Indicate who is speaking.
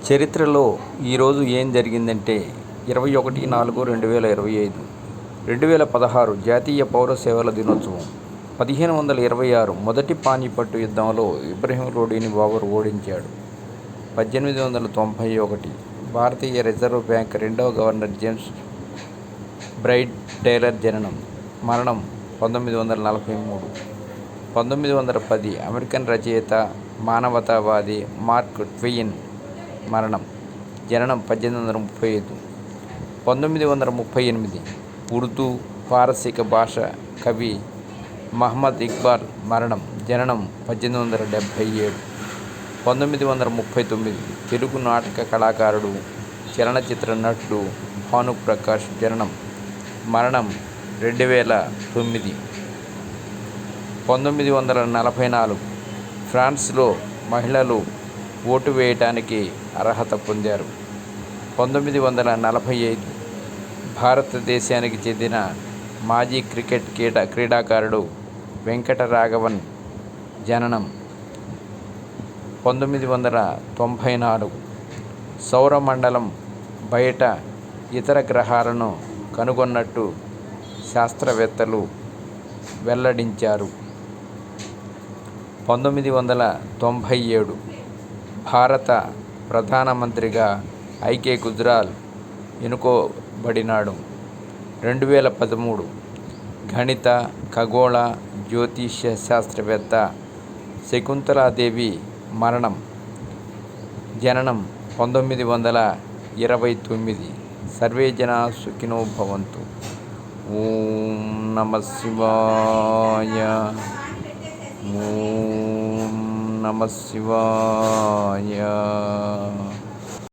Speaker 1: చరిత్రలో ఈరోజు ఏం జరిగిందంటే 21/4/2025 2016 జాతీయ పౌర సేవల దినోత్సవం. 1526 మొదటి పానిపట్టు యుద్ధంలో ఇబ్రహీం లోడీని బాబర్ ఓడించాడు. 1891 భారతీయ రిజర్వ్ బ్యాంక్ రెండవ గవర్నర్ జేమ్స్ బ్రైట్ టైలర్ జననం మరణం 1943. 1910 అమెరికన్ రచయిత మానవతావాది మార్క్ ట్వెయిన్ మరణం జననం 1835. 1938 ఉర్దూ పారసీక భాష కవి మహమ్మద్ ఇక్బాల్ మరణం జననం 1877. 1939 తెలుగు నాటక కళాకారుడు చలనచిత్ర నటుడు భానుప్రకాష్ జననం మరణం 2009. 1944 ఫ్రాన్స్లో మహిళలు ఓటు వేయటానికి అర్హత పొందారు. 1945 భారతదేశానికి చెందిన మాజీ క్రికెట్ క్రీడాకారుడు వెంకటరాఘవన్ జననం 1994. సౌరమండలం బయట ఇతర గ్రహాలను కనుగొన్నట్టు శాస్త్రవేత్తలు వెల్లడించారు. 1997 భారత ప్రధానమంత్రిగా ఐకే గుజ్రాల్ ఎన్నుకోబడినాడు. 2013 గణిత ఖగోళ జ్యోతిష్య శాస్త్రవేత్త శకుంతలాదేవి మరణం జననం 1929. సర్వే జనా సుఖినో భవంతు. ఓం నమః శివాయ. ఓం నమః శివాయ.